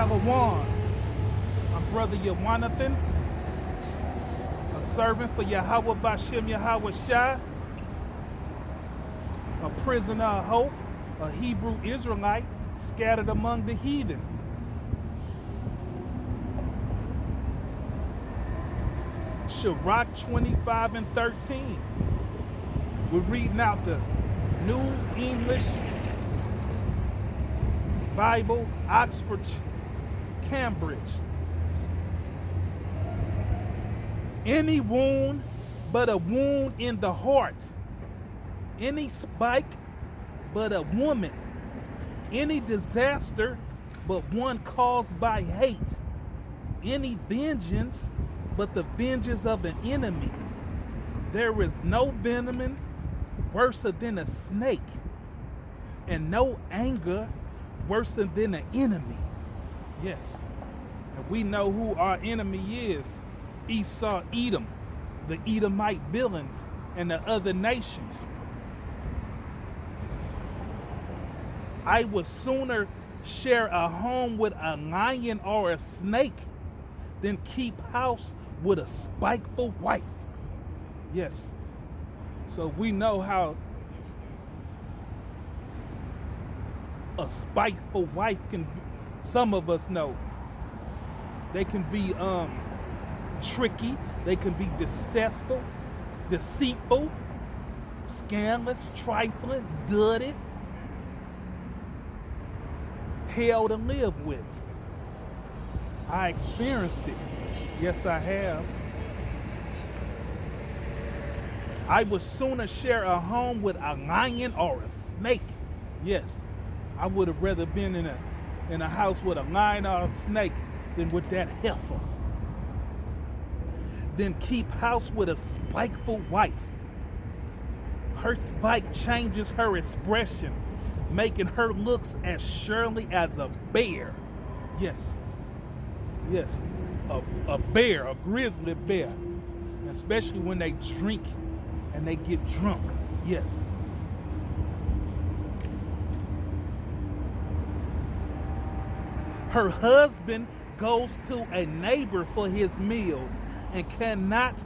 Shalom. I'm Brother Yawanathan, a servant for Yahweh Bashem Yahweh Shai, a prisoner of hope, a Hebrew Israelite scattered among the heathen. Sirach 25 and 13. We're reading out the New English Bible, Oxford, Cambridge. Any wound but a wound in the heart. Any spike but a woman. Any disaster but one caused by hate. Any vengeance but the vengeance of an enemy. There is no venom worse than a snake, and no anger worse than an enemy. Yes. And we know who our enemy is. Esau, Edom, the Edomite villains, and the other nations. I would sooner share a home with a lion or a snake than keep house with a spiteful wife. Yes. So we know how a spiteful wife can be. Some of us know they can be tricky, they can be deceitful, scandalous, trifling, dirty, hell to live with. I experienced it. Yes, I have. I would sooner share a home with a lion or a snake. Yes, I would have rather been in a house with a lion or a snake than with that heifer. Then keep house with a spiteful wife. Her spite changes her expression, making her looks as surely as a bear. Yes, yes, a bear, a grizzly bear, especially when they drink and they get drunk. Yes. Her husband goes to a neighbor for his meals and cannot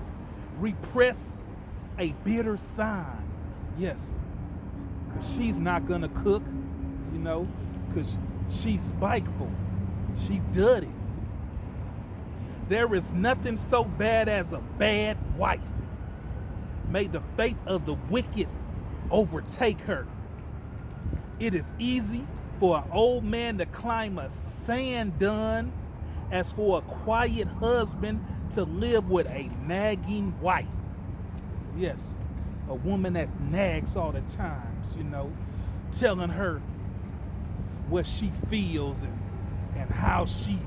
repress a bitter sign. Yes. She's not gonna cook, because she's spiteful. She's dirty. There is nothing so bad as a bad wife. May the fate of the wicked overtake her. It is easy for an old man to climb a sand dune as for a quiet husband to live with a nagging wife. Yes, a woman that nags all the times, telling her what she feels and how she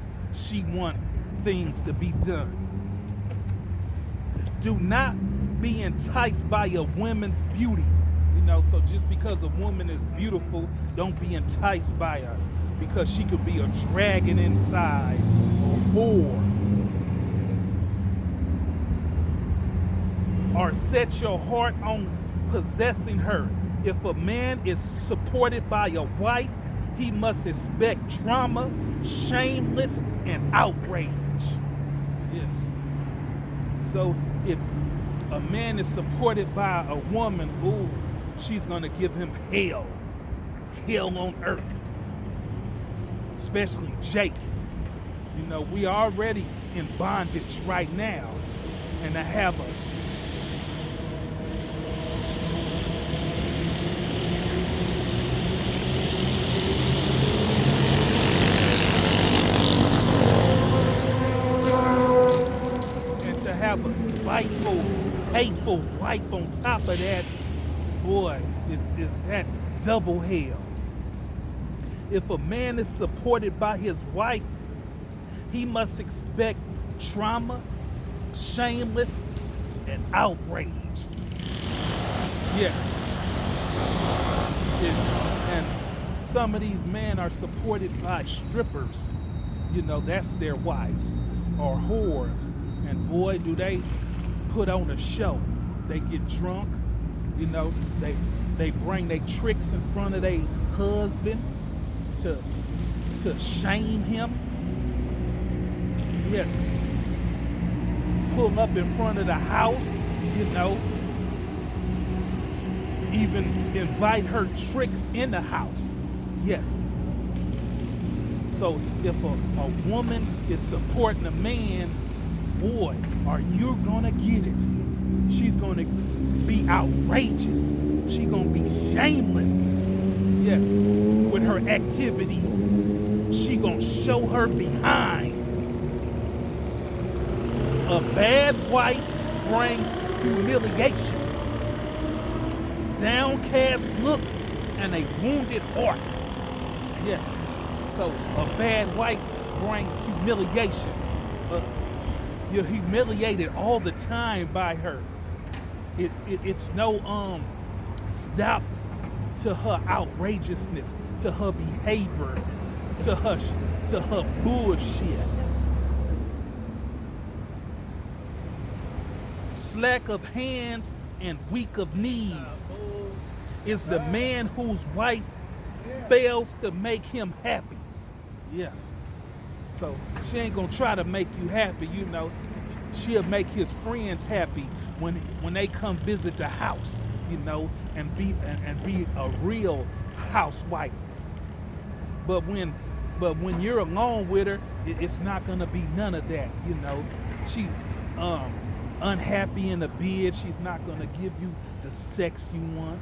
wants things to be done. Do not be enticed by a woman's beauty. So just because a woman is beautiful, don't be enticed by her, because she could be a dragon inside, a whore. Or set your heart on possessing her. If a man is supported by a wife, he must expect trauma, shameless, and outrage. Yes. So if a man is supported by a woman, she's gonna give him hell on earth. Especially Jake. We already in bondage right now, and to have a spiteful, hateful wife on top of that, boy, is that double hell. If a man is supported by his wife, he must expect trauma, shameless, and outrage. Yes. And some of these men are supported by strippers. That's their wives, or whores. And boy, do they put on a show. They get drunk, they bring their tricks in front of their husband to shame him, Yes, pull up in front of the house, you know, even invite her tricks in the house. Yes. So if a woman is supporting a man, boy, are you gonna get it. She's gonna be outrageous. She's gonna be shameless. Yes, with her activities. She gonna show her behind. A bad wife brings humiliation, downcast looks, and a wounded heart. Yes. So a bad wife brings humiliation. You're humiliated all the time by her. It's no stop to her outrageousness, to her behavior, to her bullshit. Slack of hands and weak of knees is the man whose wife fails to make him happy. Yes. So she ain't gonna try to make you happy, you know. She'll make his friends happy when they come visit the house, you know, and be a real housewife. But when you're alone with her, it's not gonna be none of that, you know. She unhappy in the bed. She's not gonna give you the sex you want,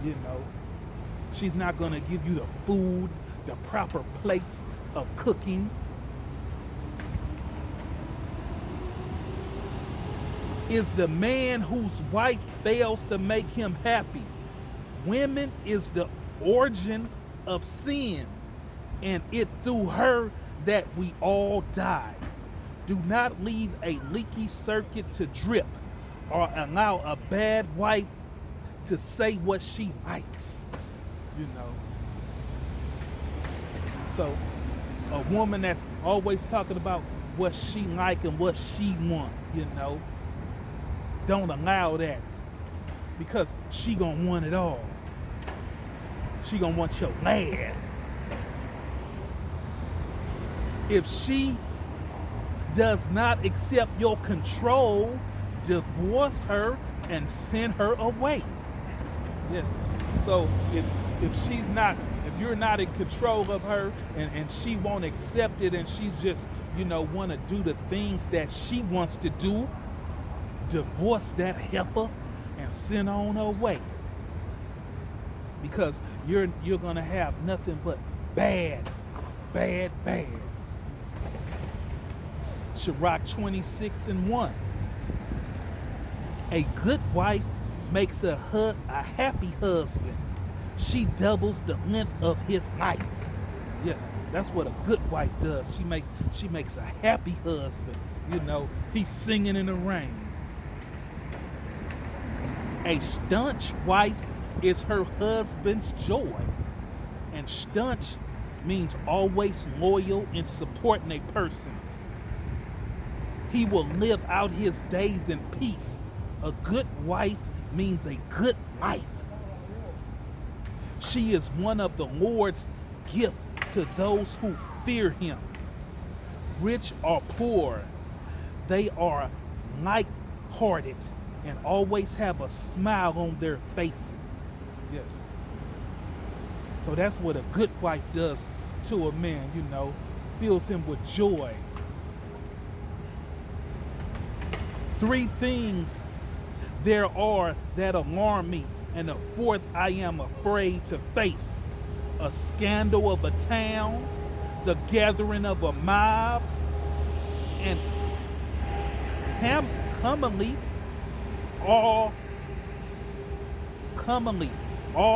you know. She's not gonna give you the food, the proper plates of cooking. Is the man whose wife fails to make him happy. Women is the origin of sin, and it through her that we all die. Do not leave a leaky circuit to drip, or allow a bad wife to say what she likes, you know. So a woman that's always talking about what she like and what she want, you know, don't allow that, because she gonna want it all. She gonna want your last. If she does not accept your control, divorce her and send her away. Yes. So if you're not in control of her, and she won't accept it, and she's just, you know, want to do the things that she wants to do, divorce that heifer and send on her way. Because you're gonna have nothing but bad. Sirach 26:1. A good wife makes a happy husband. She doubles the length of his life. Yes, that's what a good wife does. She makes a happy husband. You know, he's singing in the rain. A staunch wife is her husband's joy. And staunch means always loyal in supporting a person. He will live out his days in peace. A good wife means a good life. She is one of the Lord's gift to those who fear him. Rich or poor, they are light-hearted and always have a smile on their faces. Yes. So that's what a good wife does to a man, you know, fills him with joy. 3 things there are that alarm me, and the 4th I am afraid to face. A scandal of a town, the gathering of a mob, and commonly all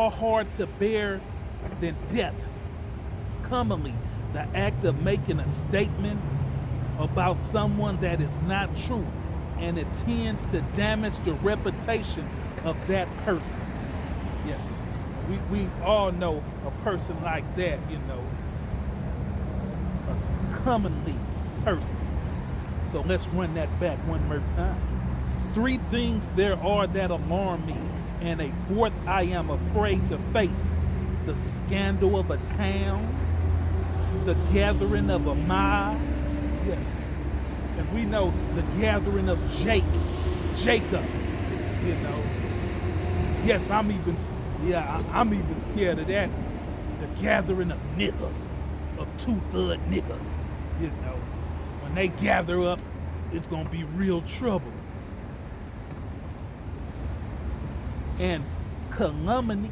hard to bear than death. Commonly, the act of making a statement about someone that is not true, and it tends to damage the reputation of that person. Yes, we all know a person like that, you know, a commonly person. So let's run that back one more time. 3 things there are that alarm me, and a 4th I am afraid to face. The scandal of a town, the gathering of a mob, yes, And we know the gathering of Jacob, you know. Yes, I'm even scared of that. The gathering of niggas, of two-thug niggas, you know. When they gather up, it's gonna be real trouble. And calumny,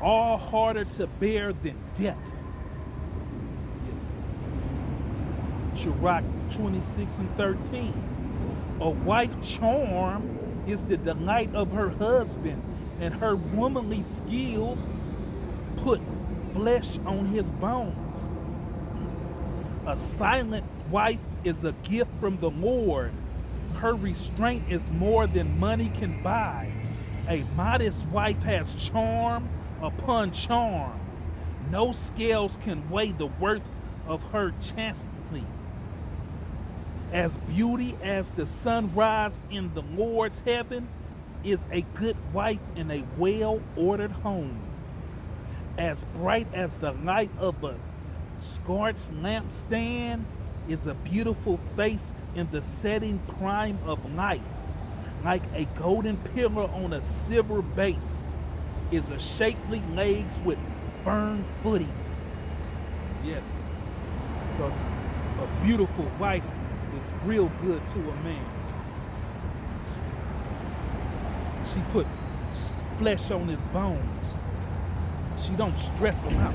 all harder to bear than death. Yes. Sirach 26:13. A wife's charm is the delight of her husband, and her womanly skills put flesh on his bones. A silent wife is a gift from the Lord. Her restraint is more than money can buy. A modest wife has charm upon charm. No scales can weigh the worth of her chastity. As beauty as the sunrise in the Lord's heaven is a good wife in a well-ordered home. As bright as the light of a scorched lampstand is a beautiful face in the setting prime of life. Like a golden pillar on a silver base is a shapely legs with firm footing. Yes. So a beautiful wife is real good to a man. She put flesh on his bones. She don't stress him out.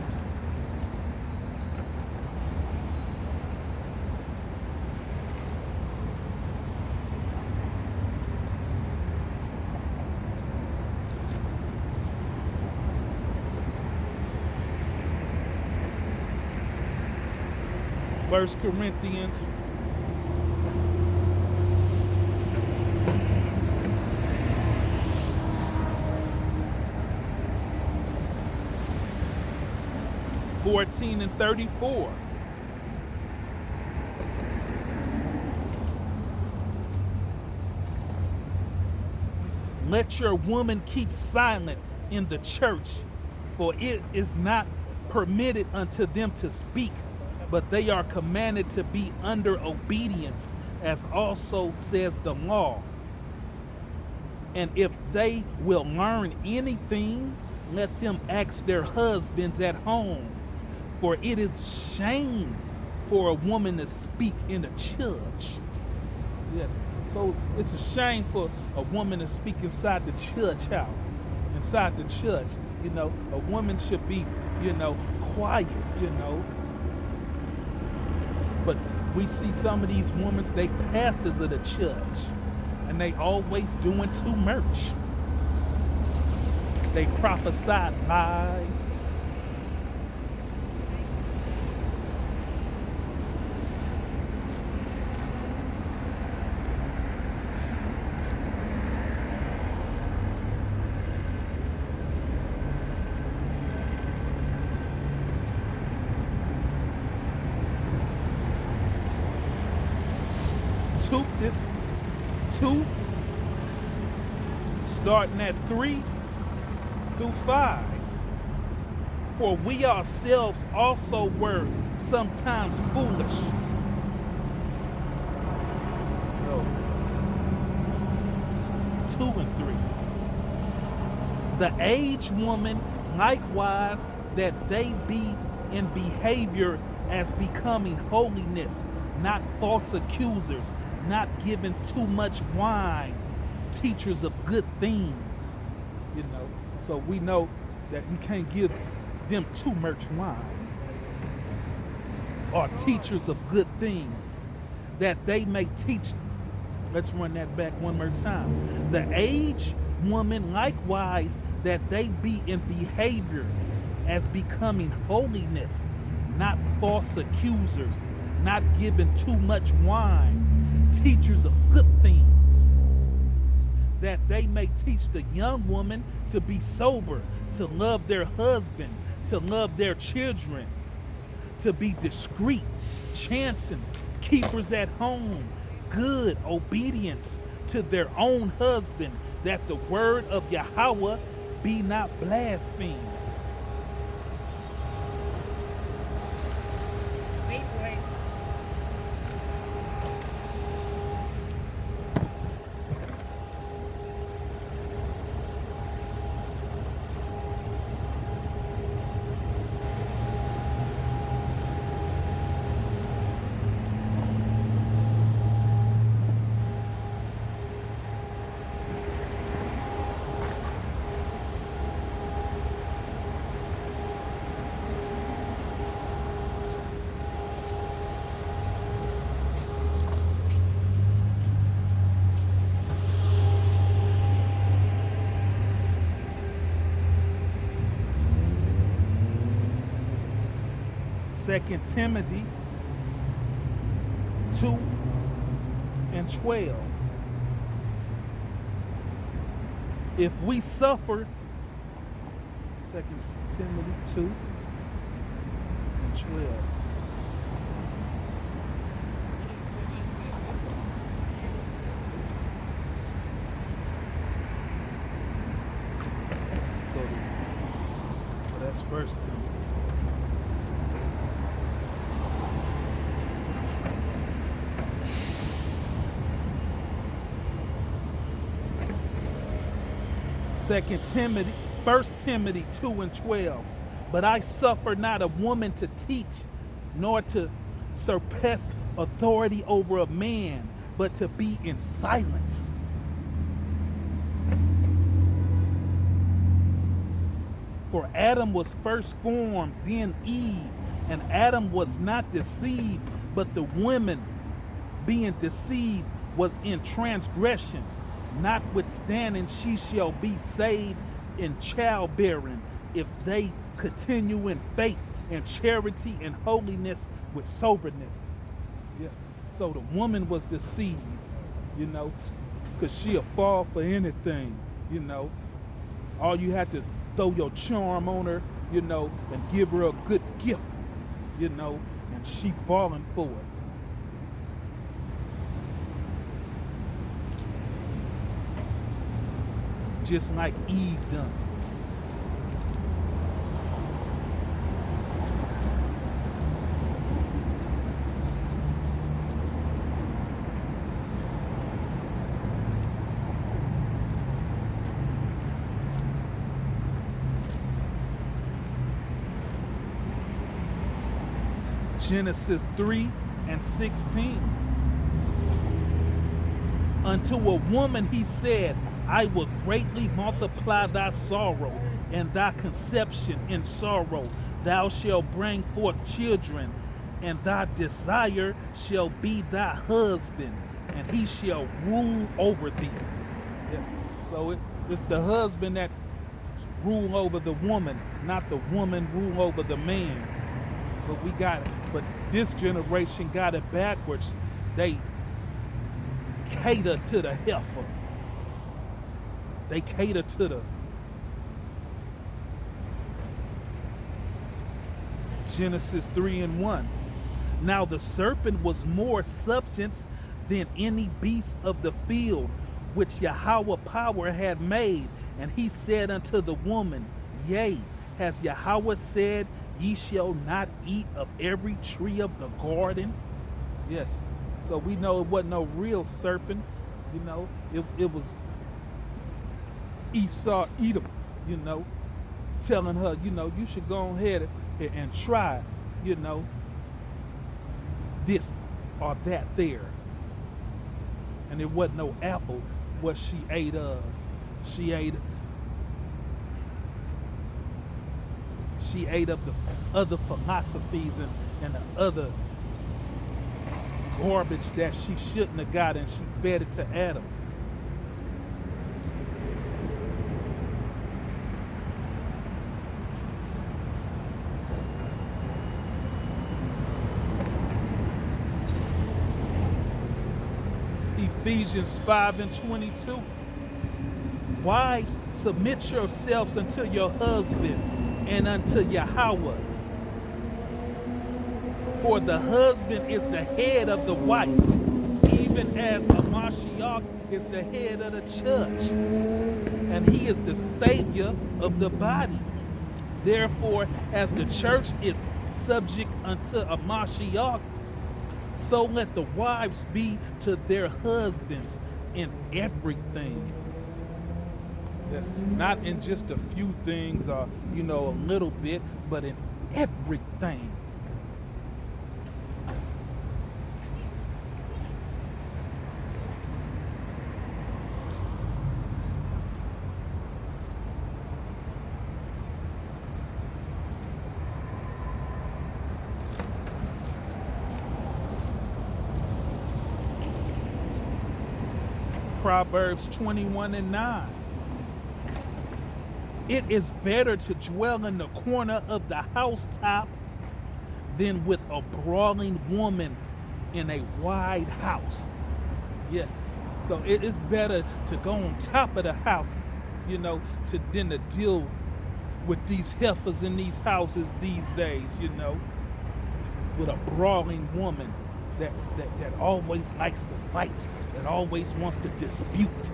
First Corinthians 14:34. Let your woman keep silent in the church, for it is not permitted unto them to speak, but they are commanded to be under obedience, as also says the law. And if they will learn anything, let them ask their husbands at home, for it is shame for a woman to speak in a church. Yes, so it's a shame for a woman to speak inside the church house, inside the church. You know, a woman should be, quiet, But we see some of these women, they pastors of the church, and they always doing too much. They prophesy lies. Two, starting at 3 through 5. For we ourselves also were sometimes foolish. No. 2 and 3. The aged woman likewise, that they be in behavior as becoming holiness, not false accusers, not giving too much wine, teachers of good things. So we know that you can't give them too much wine. Or teachers of good things, that they may teach. Let's run that back one more time. The aged woman likewise, that they be in behavior as becoming holiness, not false accusers, not giving too much wine, teachers of good things, that they may teach the young woman to be sober, to love their husband, to love their children, to be discreet, chancing, keepers at home, good obedience to their own husband, that the word of Yahweh be not blasphemed. Wait, 2 Timothy 2 and 12. If we suffer, 2 Timothy 2 and 12. Let's go to, so that's First Timothy. First Timothy 2 and 12. But I suffer not a woman to teach, nor to surpass authority over a man, but to be in silence. For Adam was first formed, then Eve, and Adam was not deceived, but the woman, being deceived, was in transgression. Notwithstanding, she shall be saved in childbearing, if they continue in faith and charity and holiness with soberness. Yes. So the woman was deceived, because she'll fall for anything, All you had to throw your charm on her, and give her a good gift, and she falling for it. Just like Eve done. Genesis 3 and 16. Unto a woman he said, I will greatly multiply thy sorrow and thy conception in sorrow. Thou shalt bring forth children, and thy desire shall be thy husband, and he shall rule over thee. Yes. So it's the husband that rule over the woman, not the woman rule over the man. But this generation got it backwards. They cater to the heifer. They cater to the Genesis 3 and 1. Now the serpent was more substance than any beast of the field, which Yahweh power had made. And he said unto the woman, Yea, has Yahweh said, Ye shall not eat of every tree of the garden? Yes. So we know it wasn't no real serpent. It was Esau, Edom, telling her, you should go ahead and try, this or that there. And it wasn't no apple what she ate of. She ate of the other philosophies and the other garbage that she shouldn't have got, and she fed it to Adam. Ephesians 5 and 22. Wives, submit yourselves unto your husband and unto Yahweh. For the husband is the head of the wife, even as Mashiach is the head of the church, and he is the savior of the body. Therefore, as the church is subject unto a Mashiach, so let the wives be to their husbands in everything. That's not in just a few things or, a little bit, but in everything. Proverbs 21 and 9. It is better to dwell in the corner of the housetop than with a brawling woman in a wide house. Yes. So it's better to go on top of the house, than to deal with these heifers in these houses these days, with a brawling woman that always likes to fight, that always wants to dispute.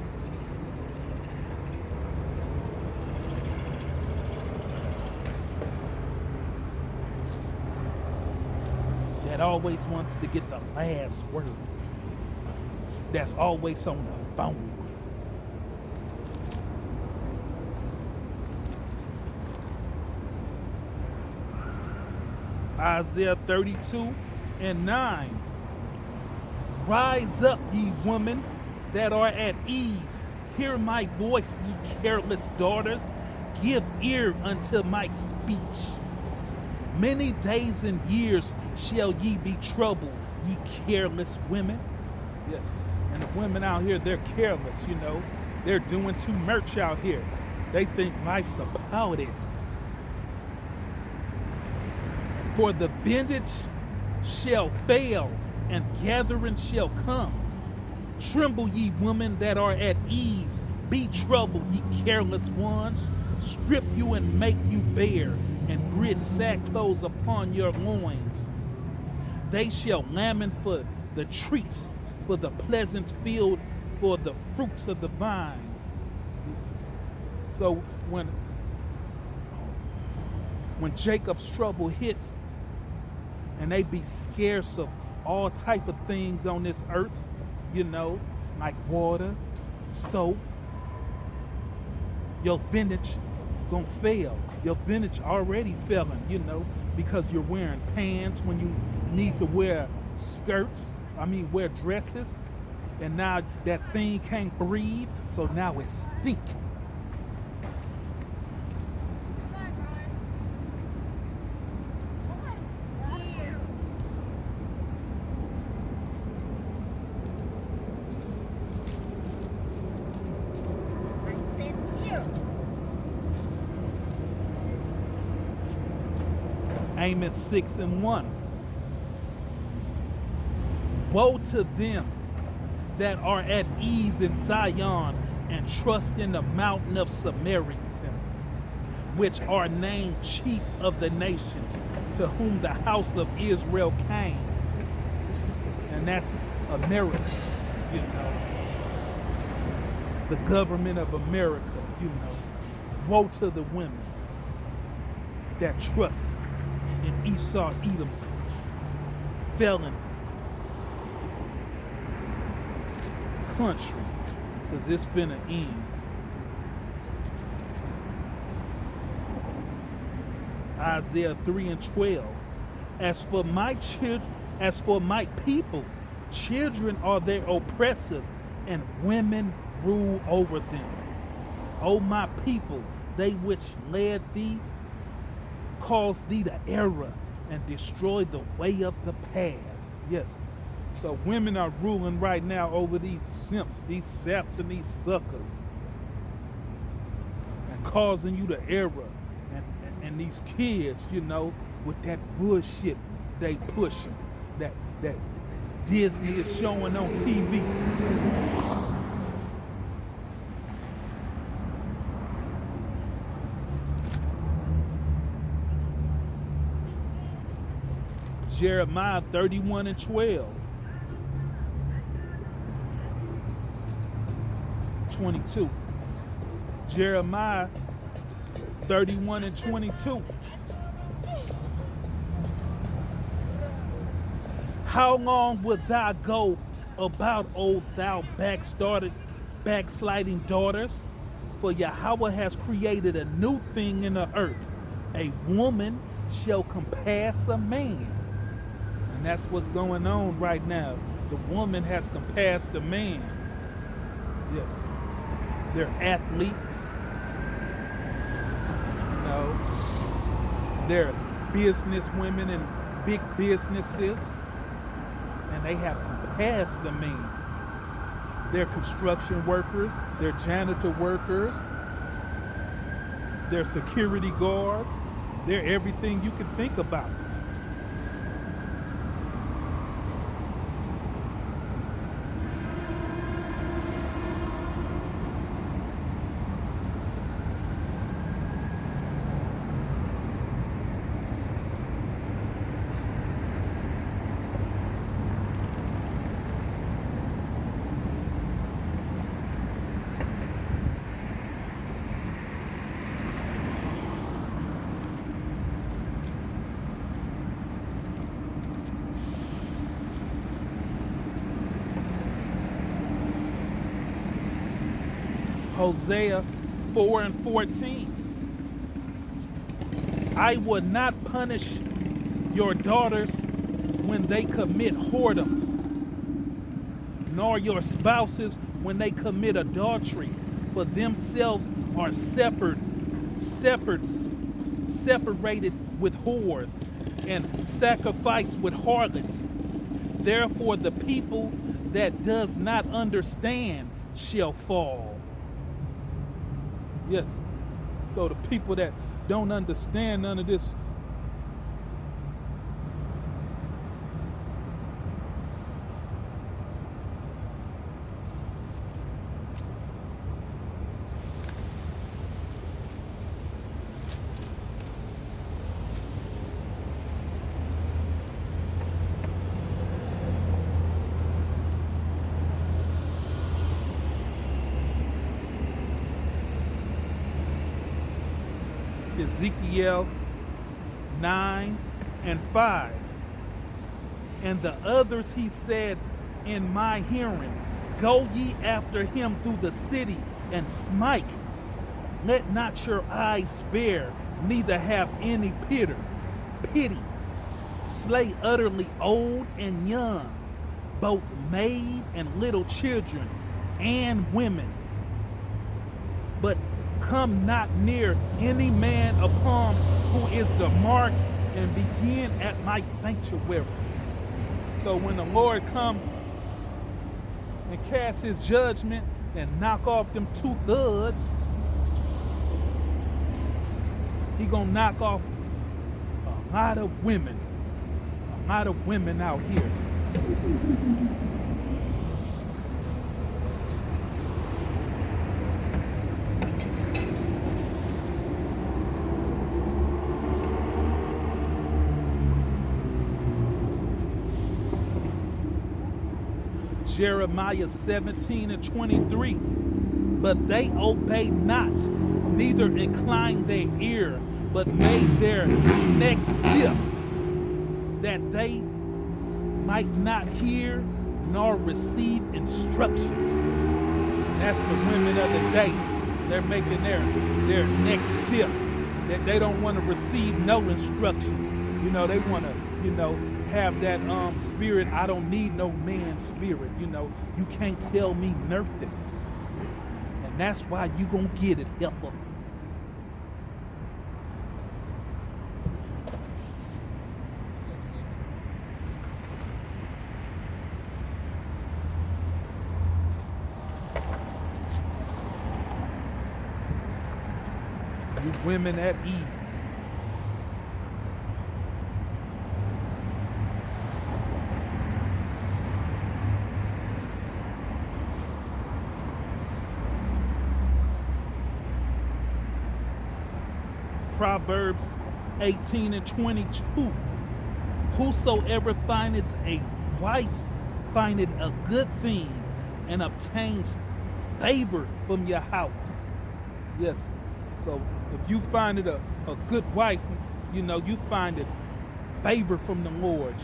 That always wants to get the last word. That's always on the phone. Isaiah 32:9. Rise up, ye women that are at ease. Hear my voice, ye careless daughters. Give ear unto my speech. Many days and years shall ye be troubled, ye careless women. Yes, and the women out here, they're careless, They're doing too much out here. They think life's about it. For the vintage shall fail, and gathering shall come. Tremble, ye women that are at ease. Be troubled, ye careless ones. Strip you and make you bare, and grit sackcloths upon your loins. They shall lament for the trees, for the pleasant field, for the fruits of the vine. So when Jacob's trouble hit, and they be scarce of all type of things on this earth, like water, soap, your vintage gonna fail. Your vintage already failing, because you're wearing pants when you need to wear wear dresses, and now that thing can't breathe, so now it's stinking. Amos 6:1. Woe to them that are at ease in Zion and trust in the mountain of Samaria, which are named chief of the nations, to whom the house of Israel came. And that's America, the government of America, Woe to the women that trust in Esau, Edom's felon country, because it's finna end. Isaiah 3:12. As for my people, children are their oppressors, and women rule over them. O my people, they which led thee, caused thee to error, and destroyed the way of the path. Yes. So women are ruling right now over these simps, these saps, and these suckers, and causing you to error. And these kids, with that bullshit they pushing, that Disney is showing on TV. Jeremiah 31:12. 22. Jeremiah 31:22. How long wilt thou go about, O thou backsliding daughters? For Yahweh has created a new thing in the earth. A woman shall compass a man. And that's what's going on right now. The woman has compassed a man. Yes. They're athletes. They're business women and big businesses. And they have compassed the man. They're construction workers. They're janitor workers. They're security guards. They're everything you can think about. Hosea 4:14. I will not punish your daughters when they commit whoredom, nor your spouses when they commit adultery, for themselves are separated with whores, and sacrificed with harlots. Therefore the people that does not understand shall fall. Yes. So the people that don't understand none of this, Ezekiel 9:5. And the others he said in my hearing, go ye after him through the city and smite. Let not your eyes spare, neither have any pity. Slay utterly old and young, both maid and little children and women. But come not near any man upon who is the mark, and begin at my sanctuary. So when the Lord come and cast his judgment and knock off them two thugs, he gonna knock off a lot of women out here. Jeremiah 17:23. But they obeyed not, neither inclined their ear, but made their neck stiff, that they might not hear nor receive instructions. That's the women of the day. They're making their neck stiff, that they don't want to receive no instructions. You know, they want to, have that spirit, I don't need no man spirit. You can't tell me nothing. And that's why you gonna get it, heifer. You women at ease. Proverbs 18:22. Whosoever findeth a wife findeth a good thing, and obtains favor from Yahweh. Yes. So if you find it a good wife, you find it favor from the Lord,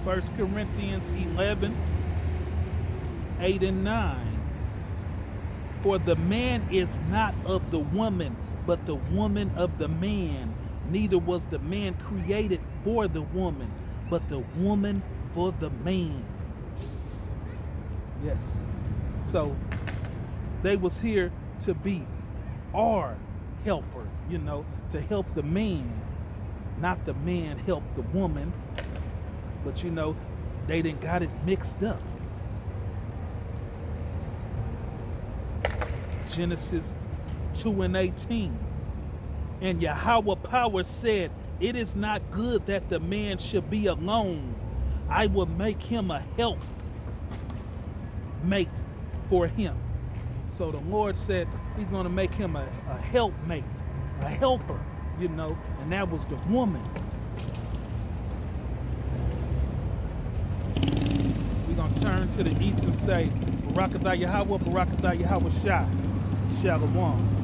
1 Corinthians 11:8-9. For the man is not of the woman, but the woman of the man. Neither was the man created for the woman, but the woman for the man. Yes. So they was here to be our helper, to help the man, not the man help the woman. But they didn't got it mixed up. Genesis 2:18. And Yahweh power said, it is not good that the man should be alone. I will make him a help mate for him. So the Lord said he's going to make him a helpmate, a helper, and that was the woman. Turn to the east and say, Barakatah Yahweh, Barakatah Yahweh Shah, Shalom.